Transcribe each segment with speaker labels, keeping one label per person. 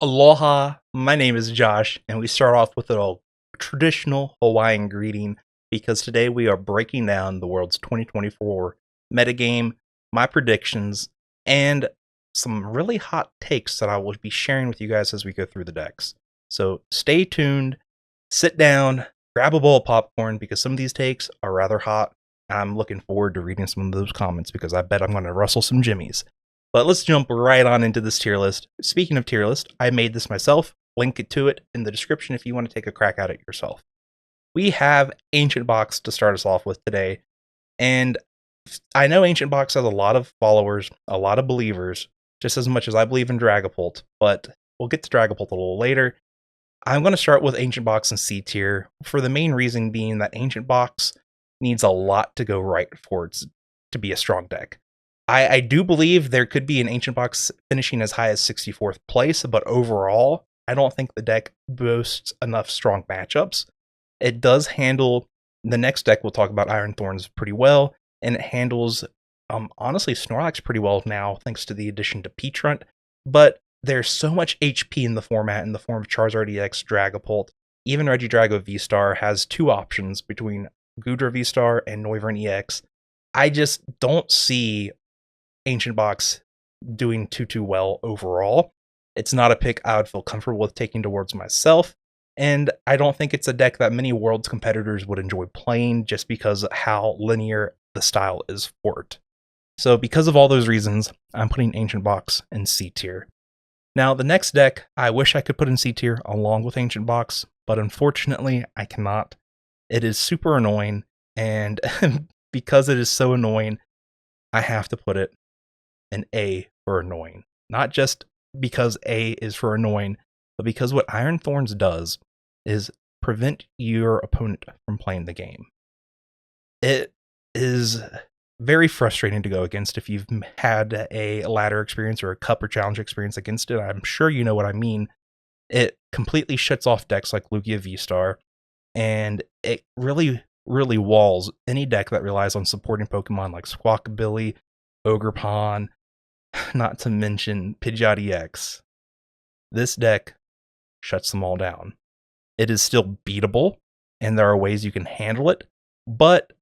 Speaker 1: Aloha, my name is Josh, and we start off with a traditional Hawaiian greeting because today we are breaking down the world's 2024 metagame, my predictions, and some really hot takes that I will be sharing with you guys as we go through the decks. So stay tuned, sit down, grab a bowl of popcorn because some of these takes are rather hot. I'm looking forward to reading some of those comments because I bet I'm going to rustle some jimmies. But let's jump right on into this tier list. Speaking of tier list, I made this myself. Link it to it in the description if you want to take a crack at it yourself. We have Ancient Box to start us off with today. And I know Ancient Box has a lot of followers, a lot of believers, just as much as I believe in Dragapult. But we'll get to Dragapult a little later. I'm going to start with Ancient Box and C tier for the main reason being that Ancient Box needs a lot to go right for it to be a strong deck. I do believe there could be an Ancient Box finishing as high as 64th place, but overall, I don't think the deck boasts enough strong matchups. It does handle the next deck we'll talk about, Iron Thorns, pretty well, and it handles, honestly, Snorlax pretty well now, thanks to the addition to Peatrunt, but there's so much HP in the format in the form of Charizard EX, Dragapult. Even Regidrago V-Star has two options between Goodra V-Star and Noivern EX. I just don't see Ancient Box doing too well overall. It's not a pick I would feel comfortable with taking towards myself, and I don't think it's a deck that many Worlds competitors would enjoy playing just because of how linear the style is for it. So because of all those reasons, I'm putting Ancient Box in C tier. Now the next deck I wish I could put in C tier along with Ancient Box, but unfortunately I cannot. It is super annoying, and because it is so annoying, I have to put it an A for annoying. Not just because A is for annoying, but because what Iron Thorns does is prevent your opponent from playing the game. It is very frustrating to go against if you've had a ladder experience or a cup or challenge experience against it. I'm sure you know what I mean. It completely shuts off decks like Lugia V-Star, and it really walls any deck that relies on supporting Pokemon like Squawkabilly, Ogerpon, not to mention Pidgeot EX. This deck shuts them all down. It is still beatable, and there are ways you can handle it, but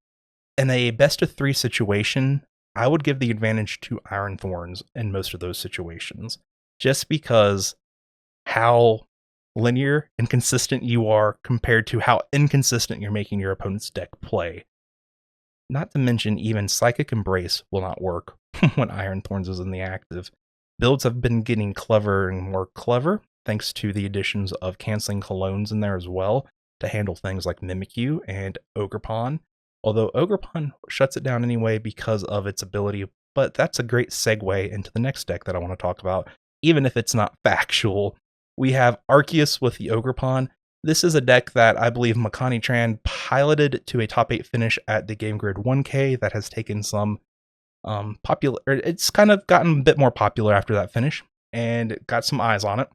Speaker 1: in a best of 3 situation, I would give the advantage to Iron Thorns in most of those situations, just because how linear and consistent you are compared to how inconsistent you're making your opponent's deck play. Not to mention, even Psychic Embrace will not work when Iron Thorns is in the active. Builds have been getting clever and more clever, thanks to the additions of canceling Colones in there as well, to handle things like Mimikyu and Ogerpon. Although Ogerpon shuts it down anyway because of its ability, but that's a great segue into the next deck that I want to talk about, even if it's not factual. We have Arceus with the Ogerpon. This is a deck that I believe Makani Tran piloted to a top 8 finish at the Game Grid 1K that has taken some popular. It's kind of gotten a bit more popular after that finish and got some eyes on it.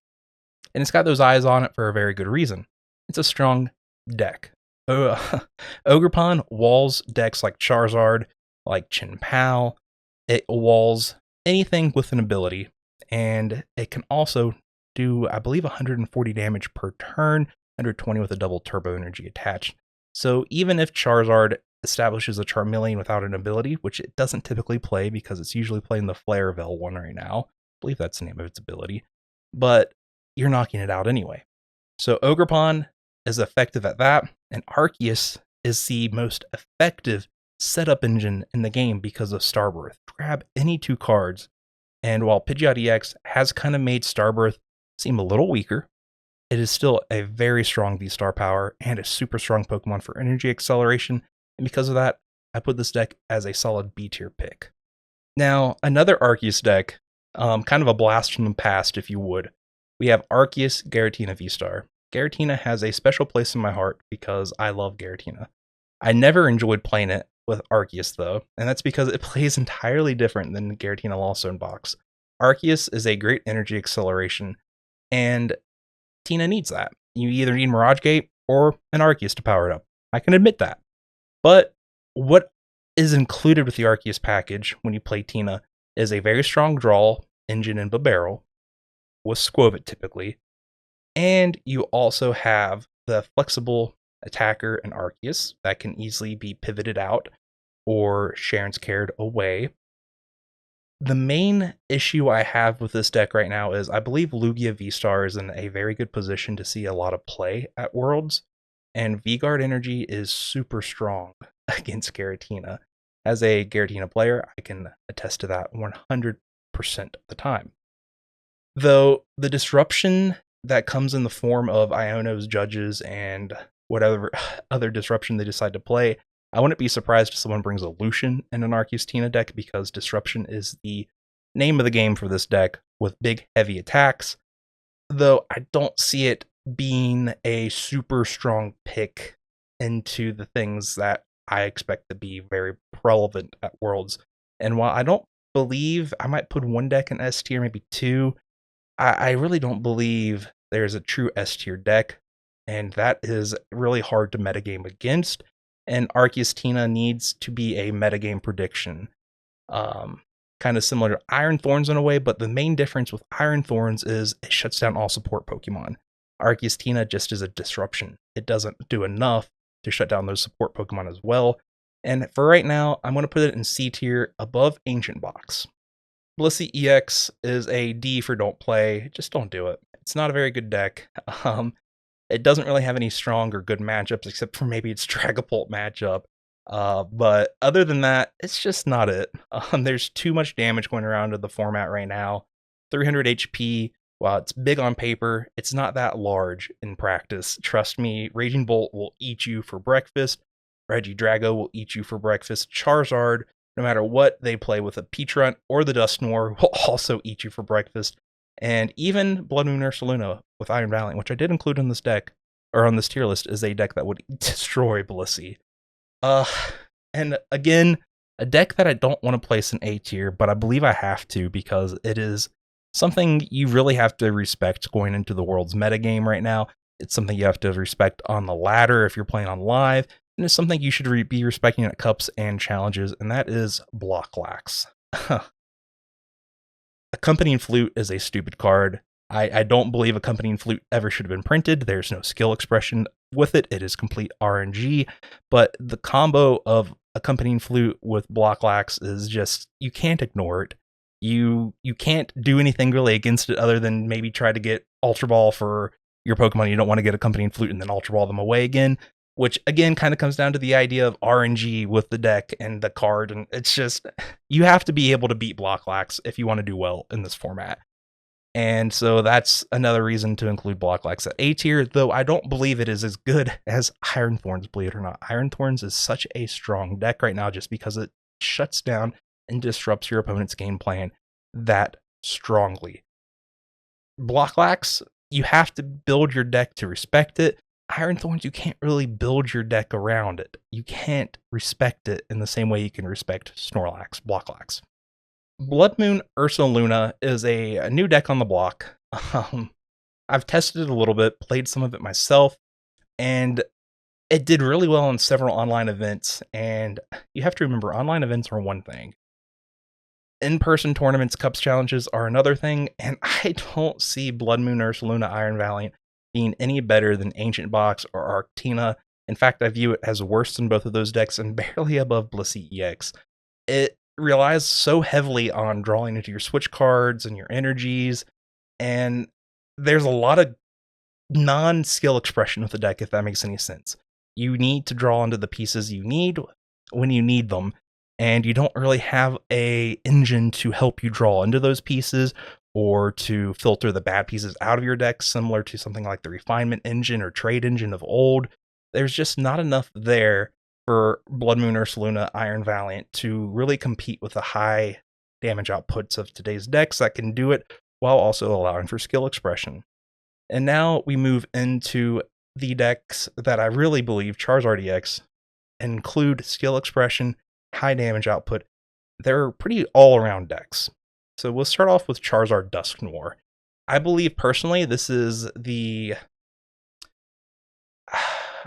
Speaker 1: And it's got those eyes on it for a very good reason. It's a strong deck. Ogerpon walls decks like Charizard, like Chin-Pao. It walls anything with an ability, and it can also do, I believe, 140 damage per turn, 120 with a double turbo energy attached. So even if Charizard establishes a Charmeleon without an ability, which it doesn't typically play because it's usually playing the Flare of L1 right now, I believe that's the name of its ability, but you're knocking it out anyway. So Ogerpon is effective at that, and Arceus is the most effective setup engine in the game because of Starbirth. Grab any 2 cards, and while Pidgeot EX has kind of made Starbirth seem a little weaker, it is still a very strong V-Star power and a super strong Pokemon for energy acceleration, and because of that, I put this deck as a solid B tier pick. Now, another Arceus deck, kind of a blast from the past if you would. We have Arceus Giratina V-Star. Giratina has a special place in my heart because I love Giratina. I never enjoyed playing it with Arceus though, and that's because it plays entirely different than Giratina Lost Zone box. Arceus is a great energy acceleration, and Tina needs that. You either need Mirage Gate or an Arceus to power it up. I can admit that. But what is included with the Arceus package when you play Tina is a very strong draw engine and Barrel, with Squovit typically. And you also have the flexible attacker and Arceus that can easily be pivoted out or Sharon's carried away. The main issue I have with this deck right now is I believe Lugia V-Star is in a very good position to see a lot of play at Worlds, and V-Guard Energy is super strong against Giratina. As a Giratina player, I can attest to that 100% of the time. Though the disruption that comes in the form of Iono's judges and whatever other disruption they decide to play, I wouldn't be surprised if someone brings a Lucian in an Arceus Tina deck because disruption is the name of the game for this deck with big, heavy attacks. Though I don't see it being a super strong pick into the things that I expect to be very relevant at Worlds. And while I don't believe I might put one deck in S tier, maybe two, I really don't believe there's a true S tier deck, and that is really hard to metagame against. And Arceus Tina needs to be a metagame prediction. Kind of similar to Iron Thorns in a way, but the main difference with Iron Thorns is it shuts down all support Pokemon. Arceus Tina just is a disruption. It doesn't do enough to shut down those support Pokemon as well. And for right now, I'm going to put it in C tier above Ancient Box. Blissey EX is a D for don't play. Just don't do it. It's not a very good deck. It doesn't really have any strong or good matchups except for maybe its Dragapult matchup. But other than that, it's just not it. There's too much damage going around in the format right now. 300 HP, while it's big on paper, it's not that large in practice. Trust me, Raging Bolt will eat you for breakfast. Regidrago will eat you for breakfast. Charizard, no matter what they play with a Peachrunt or the Dusknoir, will also eat you for breakfast. And even Blood Moon Ursaluna with Iron Valiant, which I did include in this deck, or on this tier list, is a deck that would destroy Blissey. And again, a deck that I don't want to place in A tier, but I believe I have to because it is something you really have to respect going into the World's metagame right now. It's something you have to respect on the ladder if you're playing on live, and it's something you should be respecting at cups and challenges, and that is Blocklax. Accompanying Flute is a stupid card. I don't believe Accompanying Flute ever should have been printed. There's no skill expression with it. It is complete RNG. But the combo of Accompanying Flute with Blocklax is just, you can't ignore it. You can't do anything really against it other than maybe try to get Ultra Ball for your Pokemon. You don't want to get Accompanying Flute and then Ultra Ball them away again, which again kind of comes down to the idea of RNG with the deck and the card. And it's just, you have to be able to beat Blocklax if you want to do well in this format. And so that's another reason to include Blocklax at A tier, though I don't believe it is as good as Iron Thorns, believe it or not. Iron Thorns is such a strong deck right now just because it shuts down and disrupts your opponent's game plan that strongly. Blocklax, you have to build your deck to respect it. Iron Thorns, you can't really build your deck around it. You can't respect it in the same way you can respect Snorlax, Blocklax. Blood Moon Ursaluna is a new deck on the block. I've tested it a little bit, played some of it myself, and it did really well in several online events. And you have to remember, online events are one thing. In-person tournaments, cups, challenges are another thing, and I don't see Blood Moon Ursaluna Iron Valiant being any better than Ancient Box or Arctina. In fact, I view it as worse than both of those decks and barely above Blissey EX. It relies so heavily on drawing into your switch cards and your energies, and there's a lot of non-skill expression with the deck, if that makes any sense. You need to draw into the pieces you need when you need them, and you don't really have a engine to help you draw into those pieces or to filter the bad pieces out of your deck, similar to something like the Refinement Engine or Trade Engine of old. There's just not enough there for Blood Moon Ursaluna Iron Valiant to really compete with the high damage outputs of today's decks that can do it while also allowing for skill expression. And now we move into the decks that I really believe Charizard EX include skill expression, high damage output. They're pretty all-around decks. So we'll start off with Charizard Dusknoir. I believe personally this is the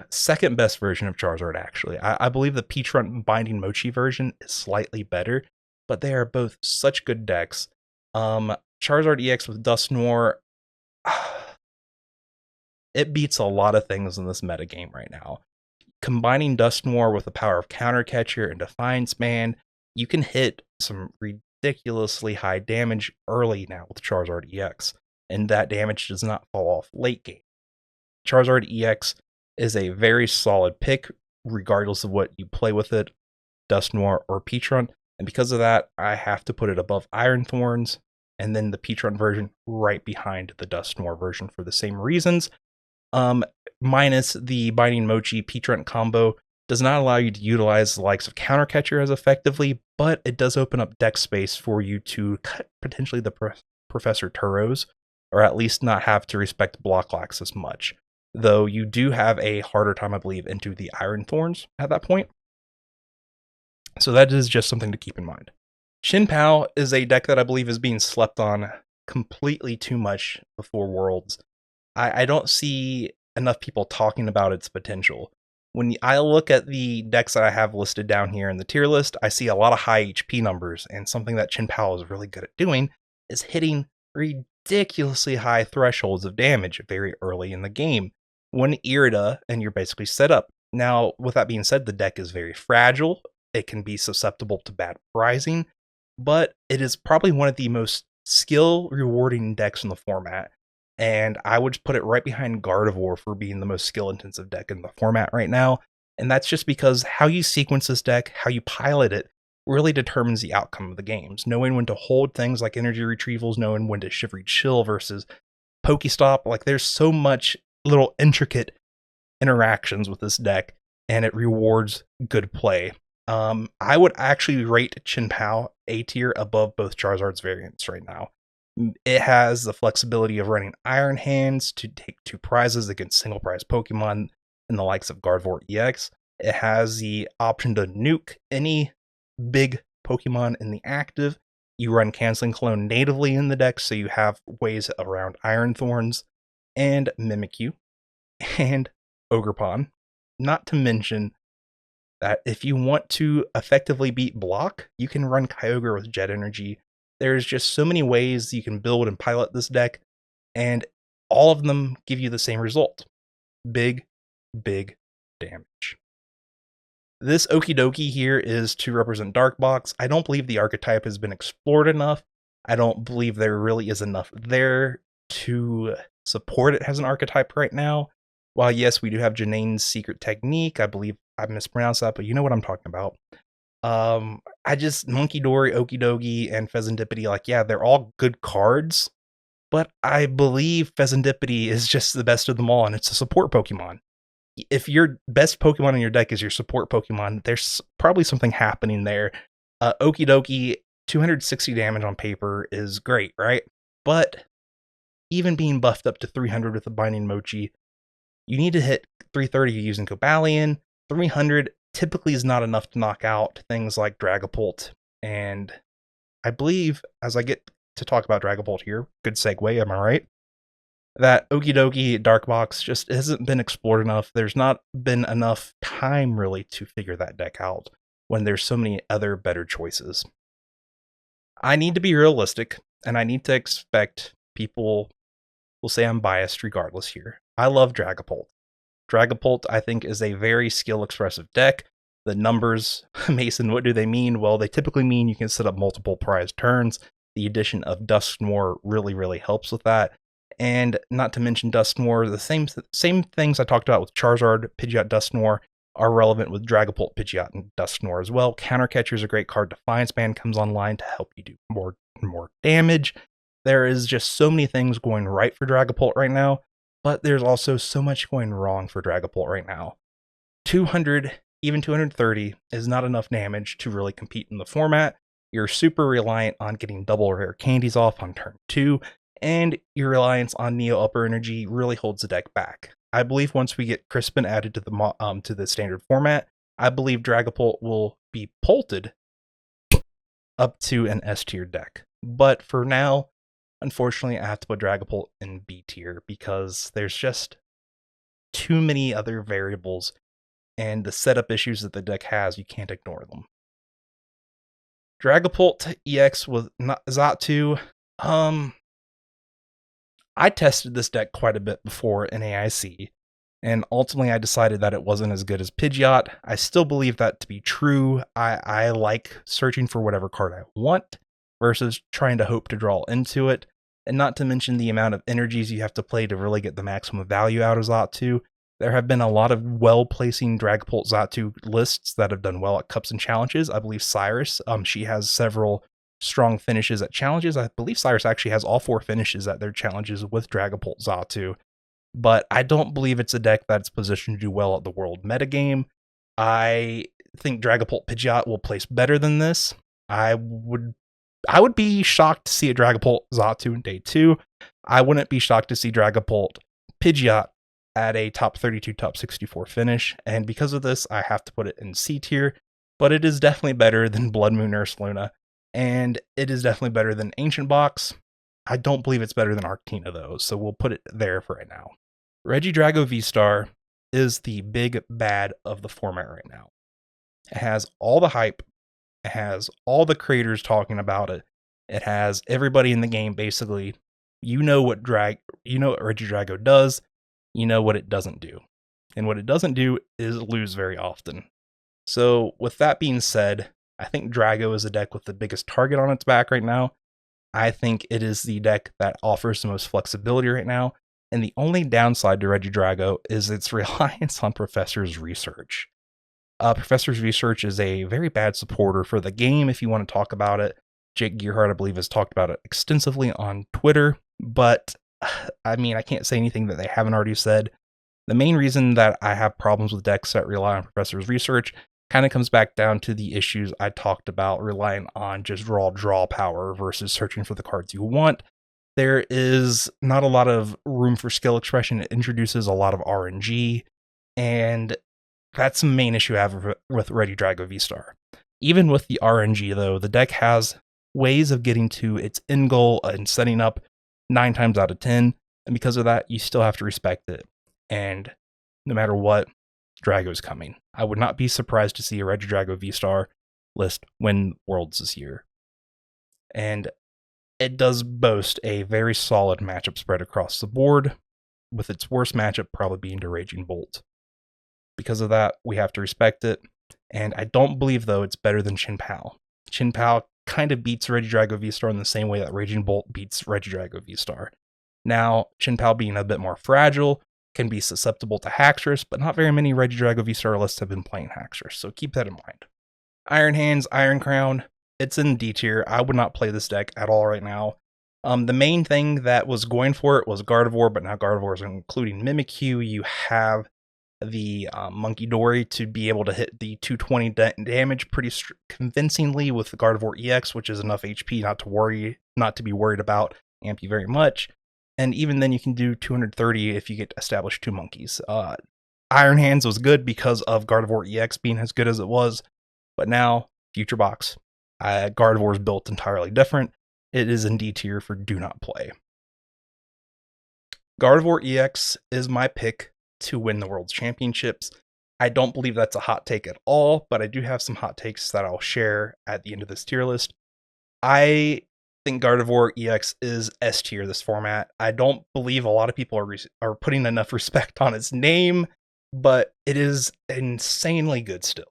Speaker 1: second best version of Charizard, actually. I believe the Peachrunt Binding Mochi version is slightly better, but they are both such good decks. Charizard EX with Dusknoir, It beats a lot of things in this metagame right now. Combining Dusknoir with the power of Countercatcher and Defiance Band, you can hit some ridiculously high damage early now with Charizard EX, and that damage does not fall off late game. Charizard EX is a very solid pick, regardless of what you play with it, Dusknoir or Peachron, and because of that, I have to put it above Iron Thorns, and then the Peachron version right behind the Dusknoir version for the same reasons. Um, Minus the Binding Mochi Peachron combo does not allow you to utilize the likes of Countercatcher as effectively, but it does open up deck space for you to cut potentially the Professor Turos, or at least not have to respect block locks as much. Though you do have a harder time, I believe, into the Iron Thorns at that point. So that is just something to keep in mind. Shin Pao is a deck that I believe is being slept on completely too much before Worlds. I don't see enough people talking about its potential. When I look at the decks that I have listed down here in the tier list, I see a lot of high HP numbers, and something that Chin Pao is really good at doing is hitting ridiculously high thresholds of damage very early in the game. One Irida, and you're basically set up. Now, with that being said, the deck is very fragile. It can be susceptible to bad pricing, but it is probably one of the most skill rewarding decks in the format. And I would put it right behind Gardevoir for being the most skill intensive deck in the format right now. And that's just because how you sequence this deck, how you pilot it, really determines the outcome of the games. Knowing when to hold things like energy retrievals, knowing when to Shivery Chill versus Pokestop. Like there's so much little intricate interactions with this deck, and it rewards good play. I would actually rate Chin Pao A tier above both Charizard's variants right now. It has the flexibility of running Iron Hands to take 2 prizes against single prize Pokemon in the likes of Gardevoir EX. It has the option to nuke any big Pokemon in the active. You run Canceling Clone natively in the deck, so you have ways around Iron Thorns and Mimikyu and Ogerpon. Not to mention that if you want to effectively beat block, you can run Kyogre with Jet Energy. There's just so many ways you can build and pilot this deck, and all of them give you the same result. Big, big damage. This Okie Dokie here is to represent Dark Box. I don't believe the archetype has been explored enough. I don't believe there really is enough there to support it as an archetype right now. While yes, we do have Janane's Secret Technique, I believe I mispronounced that, but you know what I'm talking about. I just Monkey Dory, Okidogi, and Pheasantipity, like, yeah, they're all good cards, but I believe Pheasantipity is just the best of them all, and it's a support Pokemon. If your best Pokemon in your deck is your support Pokemon, there's probably something happening there. Okidogi, 260 damage on paper is great, right? But even being buffed up to 300 with the Binding Mochi, you need to hit 330 using Cobalion. 300 typically is not enough to knock out things like Dragapult. And I believe, as I get to talk about Dragapult here, good segue, am I right? That Okidoki Dark Box just hasn't been explored enough. There's not been enough time really to figure that deck out when there's so many other better choices. I need to be realistic, and I need to expect people will say I'm biased regardless here. I love Dragapult. Dragapult, I think, is a very skill-expressive deck. The numbers, Mason, what do they mean? Well, they typically mean you can set up multiple prize turns. The addition of Dusknoir really, really helps with that. And not to mention Dusknoir, the same things I talked about with Charizard, Pidgeot, Dusknoir are relevant with Dragapult, Pidgeot, and Dusknoir as well. Countercatcher is a great card. Defiance Band comes online to help you do more damage. There is just so many things going right for Dragapult right now, but there's also so much going wrong for Dragapult right now. 200, even 230 is not enough damage to really compete in the format. You're super reliant on getting double rare candies off on turn 2, and your reliance on Neo Upper Energy really holds the deck back. I believe once we get Crispin added to the standard format, I believe Dragapult will be pulted up to an S tier deck. But for now, unfortunately, I have to put Dragapult in B tier because there's just too many other variables, and the setup issues that the deck has, you can't ignore them. Dragapult EX with Xatu, I tested this deck quite a bit before in AIC, and ultimately I decided that it wasn't as good as Pidgeot. I still believe that to be true. I like searching for whatever card I want versus trying to hope to draw into it, and not to mention the amount of energies you have to play to really get the maximum value out of Xatu. There have been a lot of well-placing Dragapult Xatu lists that have done well at Cups and Challenges. I believe Cyrus, she has several strong finishes at challenges. I believe Cyrus actually has all 4 finishes at their challenges with Dragapult Xatu, but I don't believe it's a deck that's positioned to do well at the world metagame. I think Dragapult Pidgeot will place better than this. I would be shocked to see a Dragapult Xatu in day 2. I wouldn't be shocked to see Dragapult Pidgeot at a top 32, top 64 finish, and because of this, I have to put it in C tier, but it is definitely better than Blood Moon Ursaluna, and it is definitely better than Ancient Box. I don't believe it's better than Arctina, though, so we'll put it there for right now. Regidrago V-Star is the big bad of the format right now. It has all the hype. It has all the creators talking about it. It has everybody in the game, basically. You know what Regidrago does. You know what it doesn't do. And what it doesn't do is lose very often. So with that being said, I think Drago is the deck with the biggest target on its back right now. I think it is the deck that offers the most flexibility right now. And the only downside to Regidrago is its reliance on Professor's Research. Professor's Research is a very bad supporter for the game if you want to talk about it. Jake Gearhart, I believe, has talked about it extensively on Twitter, but I mean, I can't say anything that they haven't already said. The main reason that I have problems with decks that rely on Professor's Research kind of comes back down to the issues I talked about relying on just raw draw power versus searching for the cards you want. There is not a lot of room for skill expression. It introduces a lot of RNG, and that's the main issue I have with Regidrago V-Star. Even with the RNG, though, the deck has ways of getting to its end goal and setting up 9 times out of 10, and because of that, you still have to respect it. And no matter what, Drago's coming. I would not be surprised to see a Regidrago V-Star list win Worlds this year. And it does boast a very solid matchup spread across the board, with its worst matchup probably being to Raging Bolt. Because of that, we have to respect it, and I don't believe, though, it's better than Chin-Pao. Chin-Pao kind of beats Regidrago V-Star in the same way that Raging Bolt beats Regidrago V-Star. Now, Chin-Pao being a bit more fragile, can be susceptible to Haxorus, but not very many Regidrago V-Star lists have been playing Haxorus, so keep that in mind. Iron Hands, Iron Crown, it's in D tier. I would not play this deck at all right now. The main thing that was going for it was Gardevoir, but now Gardevoir is including Mimikyu. You have the Monkey Dory to be able to hit the 220 damage pretty convincingly with the Gardevoir EX, which is enough HP not to be worried about Ampy very much. And even then you can do 230 if you get established 2 monkeys. Iron Hands was good because of Gardevoir EX being as good as it was, but now, Future Box. Gardevoir is built entirely different. It is in D tier for do not play. Gardevoir EX is my pick to win the World Championships. I don't believe that's a hot take at all, but I do have some hot takes that I'll share at the end of this tier list. I think Gardevoir EX is S tier this format. I don't believe a lot of people are putting enough respect on its name, but it is insanely good still.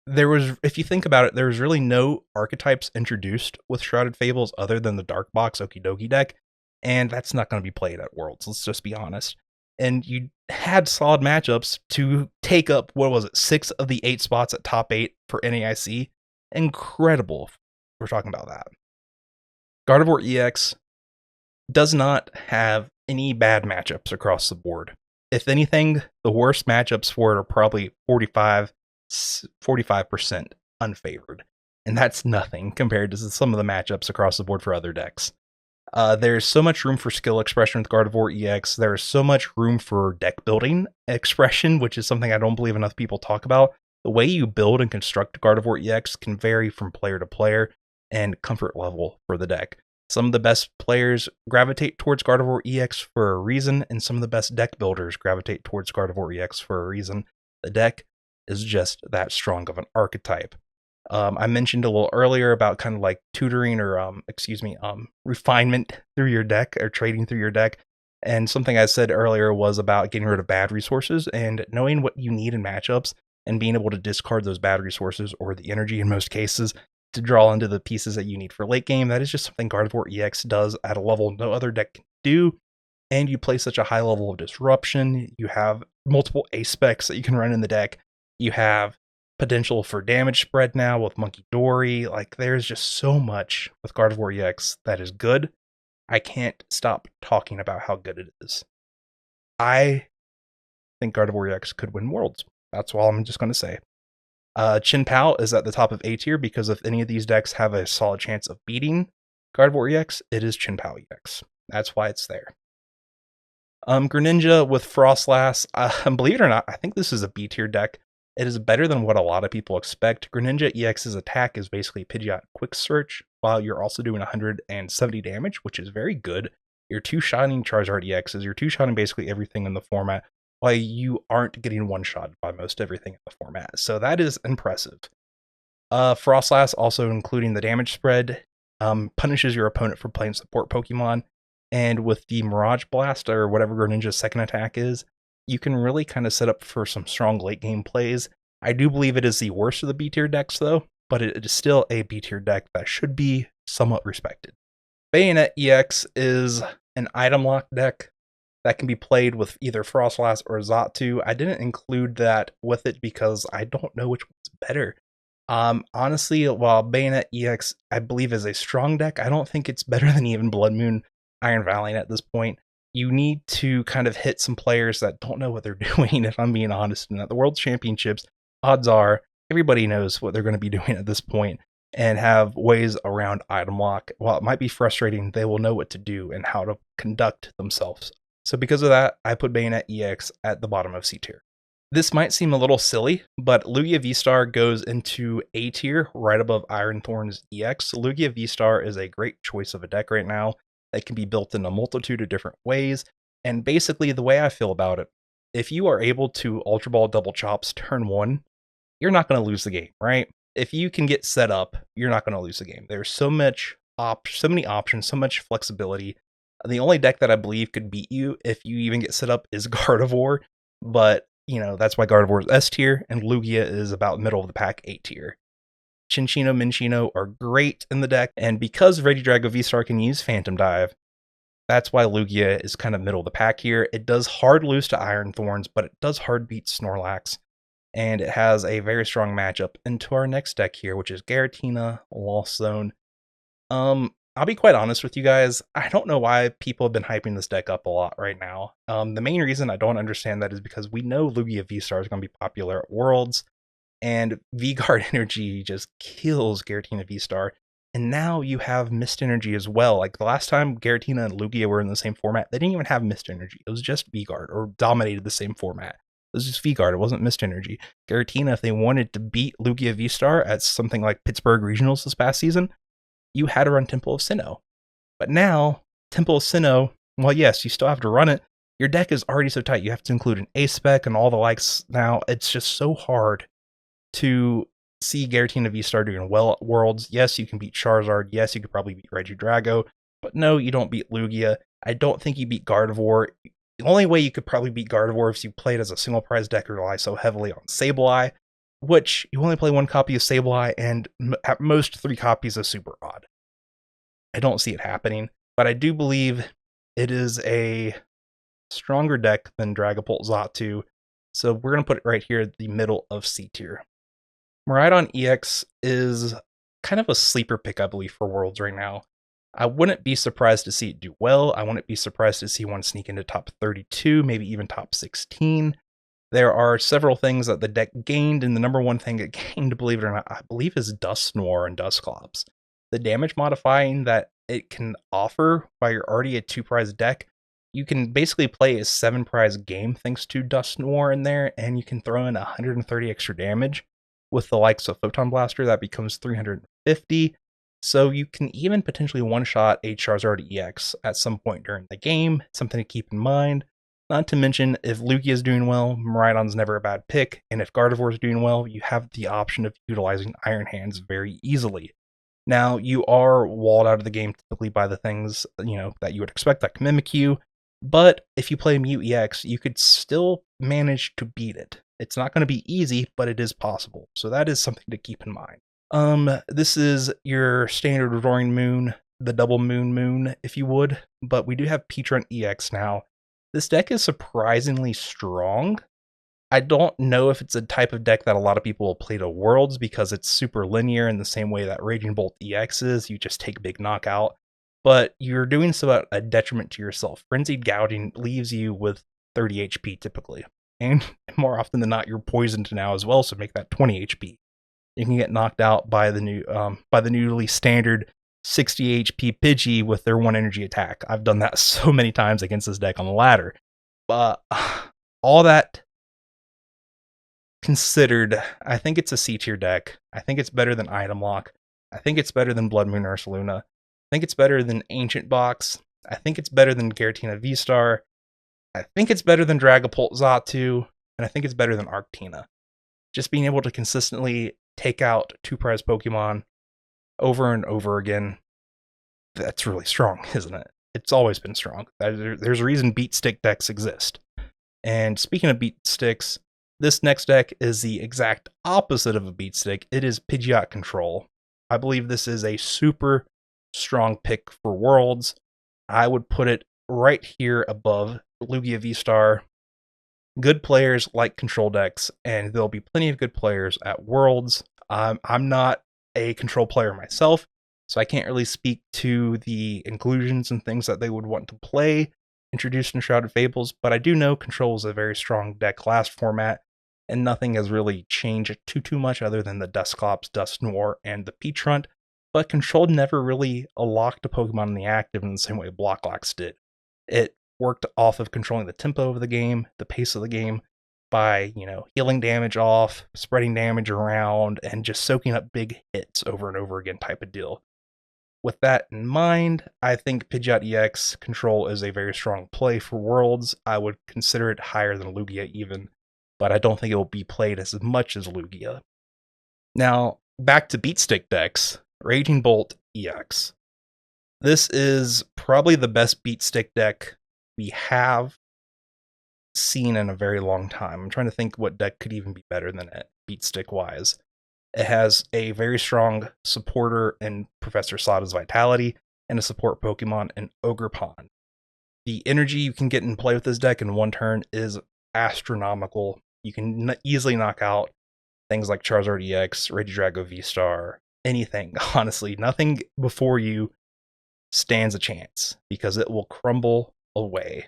Speaker 1: If you think about it, there was really no archetypes introduced with Shrouded Fables other than the Dark Box Okidogi deck, and that's not going to be played at Worlds, let's just be honest. And you had solid matchups to take up, 6 of the 8 spots at top 8 for NAIC. Incredible if we're talking about that. Gardevoir EX does not have any bad matchups across the board. If anything, the worst matchups for it are probably 45% unfavored. And that's nothing compared to some of the matchups across the board for other decks. There's so much room for skill expression with Gardevoir EX. There's so much room for deck building expression, which is something I don't believe enough people talk about. The way you build and construct Gardevoir EX can vary from player to player and comfort level for the deck. Some of the best players gravitate towards Gardevoir EX for a reason, and some of the best deck builders gravitate towards Gardevoir EX for a reason. The deck is just that strong of an archetype. I mentioned a little earlier about kind of like tutoring or refinement through your deck or trading through your deck. And something I said earlier was about getting rid of bad resources and knowing what you need in matchups and being able to discard those bad resources or the energy in most cases to draw into the pieces that you need for late game. That is just something Gardevoir EX does at a level no other deck can do. And you play such a high level of disruption. You have multiple ace specs that you can run in the deck. You have potential for damage spread now with Monkey Dory. Like, there's just so much with Gardevoir EX that is good. I can't stop talking about how good it is. I think Gardevoir EX could win Worlds. That's all I'm just going to say. Chin Pao is at the top of A tier because if any of these decks have a solid chance of beating Gardevoir EX, it is Chin Pao EX. That's why it's there. Greninja with Frostlass. Believe it or not, I think this is a B tier deck. It is better than what a lot of people expect. Greninja EX's attack is basically Pidgeot Quick Search, while you're also doing 170 damage, which is very good. You're two-shotting Charizard EXs, you're two-shotting basically everything in the format, while you aren't getting one-shot by most everything in the format. So that is impressive. Frostlass, also including the damage spread, punishes your opponent for playing support Pokemon, and with the Mirage Blast, or whatever Greninja's second attack is, you can really kind of set up for some strong late game plays. I do believe it is the worst of the B tier decks though, but it is still a B tier deck that should be somewhat respected. Bayonet EX is an item lock deck that can be played with either Frostlass or Xatu. I didn't include that with it because I don't know which one's better. Honestly, while Bayonet EX I believe is a strong deck, I don't think it's better than even Blood Moon Iron Valiant at this point. You need to kind of hit some players that don't know what they're doing, if I'm being honest. And at the World Championships, odds are everybody knows what they're going to be doing at this point and have ways around item lock. While it might be frustrating, they will know what to do and how to conduct themselves. So because of that, I put Bayonet EX at the bottom of C tier. This might seem a little silly, but Lugia V-Star goes into A tier right above Iron Thorns EX. Lugia V-Star is a great choice of a deck right now that can be built in a multitude of different ways. And basically, the way I feel about it, if you are able to Ultra Ball Double Chops turn 1, you're not going to lose the game, right? If you can get set up, you're not going to lose the game. There's so many options, so much flexibility. The only deck that I believe could beat you if you even get set up is Gardevoir, but that's why Gardevoir is S tier and Lugia is about middle of the pack A tier. Chinchino, Minchino are great in the deck, and because Regidrago V-Star can use Phantom Dive, that's why Lugia is kind of middle of the pack here. It does hard lose to Iron Thorns, but it does hard beat Snorlax, and it has a very strong matchup into our next deck here, which is Giratina, Lost Zone. I'll be quite honest with you guys, I don't know why people have been hyping this deck up a lot right now. The main reason I don't understand that is because we know Lugia V-Star is going to be popular at Worlds, and V-Guard Energy just kills Giratina V-Star. And now you have Mist Energy as well. Like the last time Giratina and Lugia were in the same format, they didn't even have Mist Energy. It was just V-Guard, or dominated the same format. It was just V-Guard, it wasn't Mist Energy. Giratina, if they wanted to beat Lugia V-Star at something like Pittsburgh Regionals this past season, you had to run Temple of Sinnoh. But now, Temple of Sinnoh, well, yes, you still have to run it. Your deck is already so tight. You have to include an ace spec and all the likes now. It's just so hard to see Giratina V-Star doing well at Worlds. Yes, you can beat Charizard. Yes, you could probably beat Regidrago. But no, you don't beat Lugia. I don't think you beat Gardevoir. The only way you could probably beat Gardevoir is if you played as a single prize deck or rely so heavily on Sableye, which you only play one copy of Sableye and at most 3 copies of Super Odd. I don't see it happening, but I do believe it is a stronger deck than Dragapult Xatu, so we're going to put it right here at the middle of C tier. Miraidon EX is kind of a sleeper pick, I believe, for Worlds right now. I wouldn't be surprised to see it do well. I wouldn't be surprised to see one sneak into top 32, maybe even top 16. There are several things that the deck gained, and the number one thing it gained, believe it or not, I believe is Dusknoir and Dusclops. The damage modifying that it can offer while you're already a 2-prize deck, you can basically play a 7-prize game thanks to Dusknoir in there, and you can throw in 130 extra damage. With the likes of Photon Blaster, that becomes 350. So you can even potentially one-shot a Charizard EX at some point during the game. Something to keep in mind. Not to mention, if Lugia is doing well, Miraidon's never a bad pick. And if Gardevoir is doing well, you have the option of utilizing Iron Hands very easily. Now, you are walled out of the game typically by the things that you would expect, like Mimikyu. But if you play Mute EX, you could still manage to beat it. It's not going to be easy, but it is possible. So that is something to keep in mind. This is your standard Roaring Moon, the double moon, if you would, but we do have Peatron EX now. This deck is surprisingly strong. I don't know if it's a type of deck that a lot of people will play to Worlds because it's super linear in the same way that Raging Bolt EX is. You just take big knockout, but you're doing so at a detriment to yourself. Frenzied Gouging leaves you with 30 HP typically, and more often than not, you're poisoned now as well, so make that 20 HP. You can get knocked out by the newly standard 60 HP Pidgey with their 1 energy attack. I've done that so many times against this deck on the ladder. But all that considered, I think it's a C tier deck. I think it's better than Item Lock. I think it's better than Blood Moon Ursaluna. I think it's better than Ancient Box. I think it's better than Giratina V-Star. I think it's better than Dragapult Xatu. And I think it's better than Arctina. Just being able to consistently take out 2 prize Pokemon over and over again, that's really strong, isn't it? It's always been strong. There's a reason beat stick decks exist. And speaking of beat sticks, this next deck is the exact opposite of a beat stick. It is Pidgeot Control. I believe this is a super strong pick for Worlds. I would put it right here above Lugia V-Star. Good players like control decks, and there'll be plenty of good players at Worlds. I'm not a control player myself, so I can't really speak to the inclusions and things that they would want to play introduced in Shrouded Fables, but I do know control is a very strong deck last format, and nothing has really changed too much other than the Dusclops, Dusknoir, and the Peatrunt, but control never really locked a Pokemon in the active in the same way Blocklocks did. It worked off of controlling the tempo of the game, the pace of the game, by, healing damage off, spreading damage around, and just soaking up big hits over and over again type of deal. With that in mind, I think Pidgeot EX control is a very strong play for Worlds. I would consider it higher than Lugia even, but I don't think it will be played as much as Lugia. Now, back to beat stick decks, Raging Bolt EX. This is probably the best beat stick deck we have seen in a very long time. I'm trying to think what deck could even be better than it, beat stick wise. It has a very strong supporter in Professor Sada's Vitality and a support Pokemon in Ogerpon. The energy you can get and play with this deck in one turn is astronomical. You can easily knock out things like Charizard EX, Regidrago V-Star, anything, honestly. Nothing before you stands a chance because it will crumble away.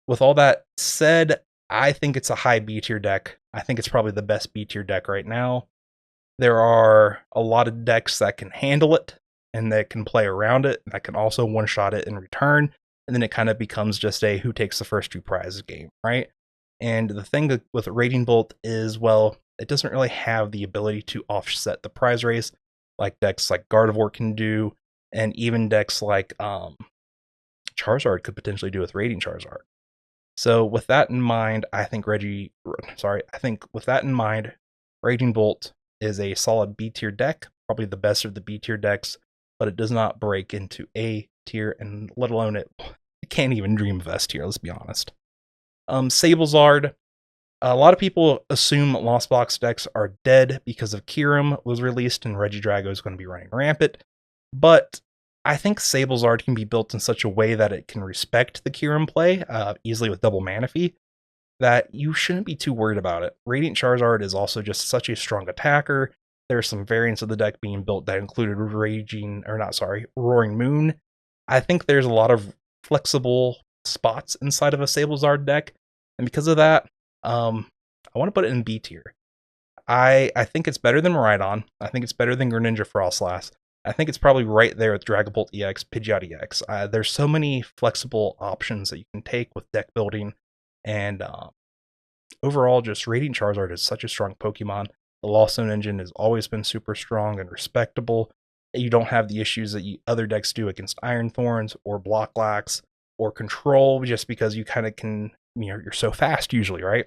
Speaker 1: With all that said, I think it's a high B tier deck. I think it's probably the best B tier deck right now. There are a lot of decks that can handle it and that can play around it, that can also one-shot it in return, and then it kind of becomes just a who takes the first 2 prizes game, right? And the thing with Raging Bolt is, well, it doesn't really have the ability to offset the prize race like decks like Gardevoir can do, and even decks like Charizard could potentially do with Raging Charizard. So with that in mind, Raging Bolt is a solid B tier deck, probably the best of the B tier decks, but it does not break into A tier, and let alone it can't even dream of S tier, let's be honest. Sablezard. A lot of people assume Lost Box decks are dead because of Kyurem was released and Regidrago is going to be running rampant, but I think Sablezard can be built in such a way that it can respect the Kyurem play easily with double Manaphy, that you shouldn't be too worried about it. Radiant Charizard is also just such a strong attacker. There are some variants of the deck being built that included Roaring Moon. I think there's a lot of flexible spots inside of a Sablezard deck, and because of that, I want to put it in B tier. I think it's better than Miraidon. I think it's better than Greninja Frostlass. I think it's probably right there with Dragapult EX, Pidgeot EX. There's so many flexible options that you can take with deck building, and overall, just Radiant Charizard is such a strong Pokemon. The Lost Zone engine has always been super strong and respectable. You don't have the issues that other decks do against Iron Thorns or Blocklocks or Control, just because you kind of can, you're so fast usually, right?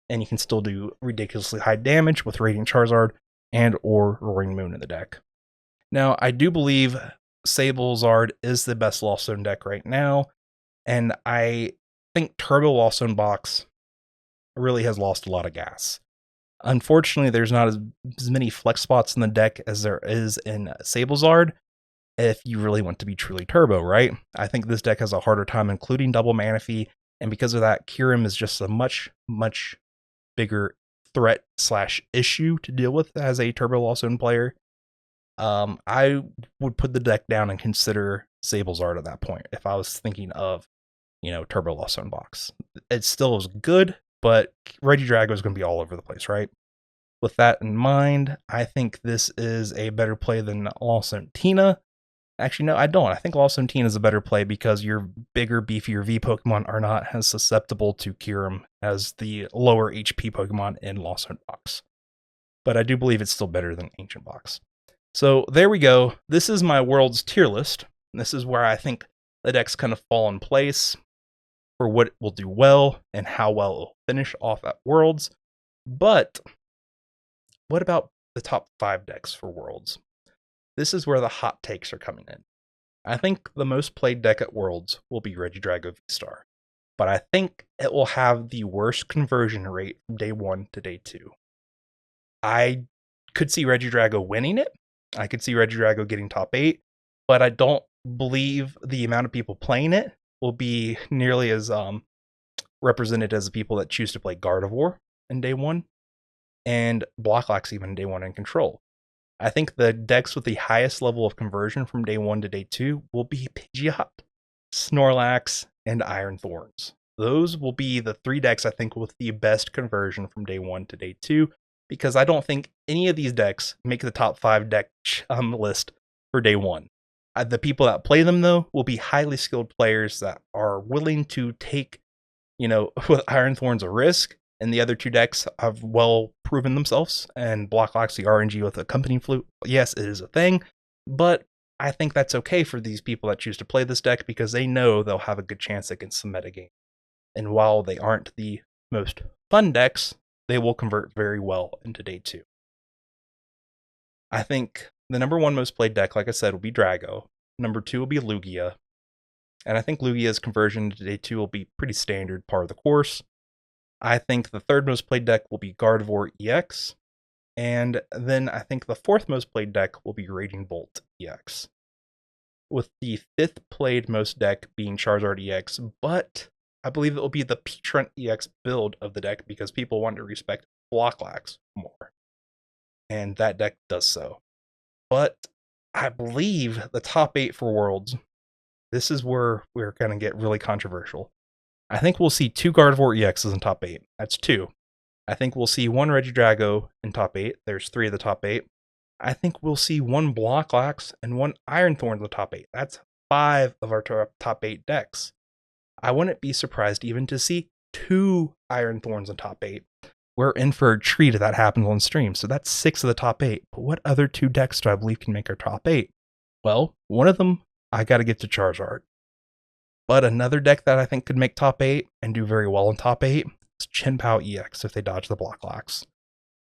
Speaker 1: And you can still do ridiculously high damage with Radiant Charizard and or Roaring Moon in the deck. Now, I do believe Sablezard is the best Lost Zone deck right now. And I think Turbo Lost Box really has lost a lot of gas. Unfortunately, there's not as many flex spots in the deck as there is in Sablezard if you really want to be truly turbo, right? I think this deck has a harder time including double Manaphy, and because of that, Kyurem is just a much, much bigger threat slash issue to deal with as a Turbo Lost player. I would put the deck down and consider Sablezard at that point if I was thinking of, Turbo Lost Box. It still is good, but Regidrago is going to be all over the place, right? With that in mind, I think this is a better play than Tina. Actually, no, I don't. I think Tina is a better play because your bigger, beefier V Pokemon are not as susceptible to Kyurem as the lower HP Pokemon in Lost Box. But I do believe it's still better than Ancient Box. So there we go. This is my Worlds tier list. This is where I think the decks kind of fall in place for what it will do well and how well it will finish off at Worlds. But what about the top 5 decks for Worlds? This is where the hot takes are coming in. I think the most played deck at Worlds will be Regidrago V-Star, but I think it will have the worst conversion rate from day 1 to day 2. I could see Regidrago winning it. I could see Regidrago getting top 8, but I don't believe the amount of people playing it will be nearly as represented as the people that choose to play Gardevoir in day 1 and Blocklax even in day 1 in Control. I think the decks with the highest level of conversion from day 1 to day 2 will be Pidgeot, Snorlax, and Iron Thorns. Those will be the 3 decks I think with the best conversion from day 1 to day 2, because I don't think any of these decks make the top 5 deck list for day 1. The people that play them, though, will be highly skilled players that are willing to take, with Iron Thorns a risk, and the other 2 decks have well proven themselves, and Blocklax the RNG with Accompanying Flute, yes, it is a thing, but I think that's okay for these people that choose to play this deck because they know they'll have a good chance against the metagame. And while they aren't the most fun decks, they will convert very well into day 2. I think the number 1 most played deck, like I said, will be Drago. Number 2 will be Lugia. And I think Lugia's conversion to day 2 will be pretty standard, par of the course. I think the 3rd most played deck will be Gardevoir EX. And then I think the 4th most played deck will be Raging Bolt EX. With the 5th played most deck being Charizard EX, but I believe it will be the Peachrunt EX build of the deck because people want to respect Blocklax more. And that deck does so. But I believe the top 8 for Worlds, this is where we're going to get really controversial. I think we'll see 2 Gardevoir EXs in top 8. That's 2. I think we'll see 1 Regidrago in top 8. There's 3 of the top 8. I think we'll see 1 Blocklax and 1 Iron Thorn in the top 8. That's 5 of our top 8 decks. I wouldn't be surprised even to see 2 Iron Thorns in top 8. We're in for a treat if that happens on stream. So that's 6 of the top 8. But what other 2 decks do I believe can make our top 8? Well, one of them, I got to get to Charizard. But another deck that I think could make top 8 and do very well in top 8 is Chin-Pao EX if they dodge the Blocklax.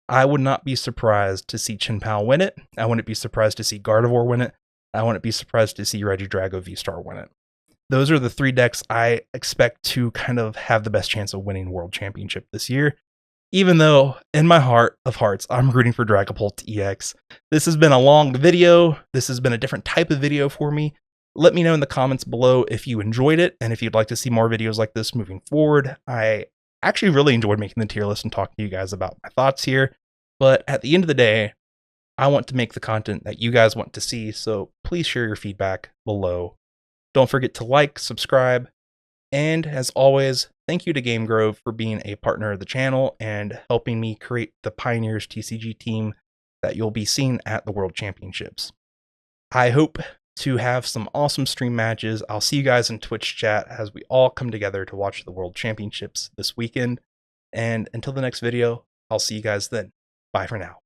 Speaker 1: I would not be surprised to see Chin-Pao win it. I wouldn't be surprised to see Gardevoir win it. I wouldn't be surprised to see Regidrago V-Star win it. Those are the 3 decks I expect to kind of have the best chance of winning World Championship this year. Even though, in my heart of hearts, I'm rooting for Dragapult EX. This has been a long video. This has been a different type of video for me. Let me know in the comments below if you enjoyed it and if you'd like to see more videos like this moving forward. I actually really enjoyed making the tier list and talking to you guys about my thoughts here. But at the end of the day, I want to make the content that you guys want to see. So please share your feedback below. Don't forget to like, subscribe, and as always, thank you to Game Grove for being a partner of the channel and helping me create the Pioneers TCG team that you'll be seeing at the World Championships. I hope to have some awesome stream matches. I'll see you guys in Twitch chat as we all come together to watch the World Championships this weekend. And until the next video, I'll see you guys then. Bye for now.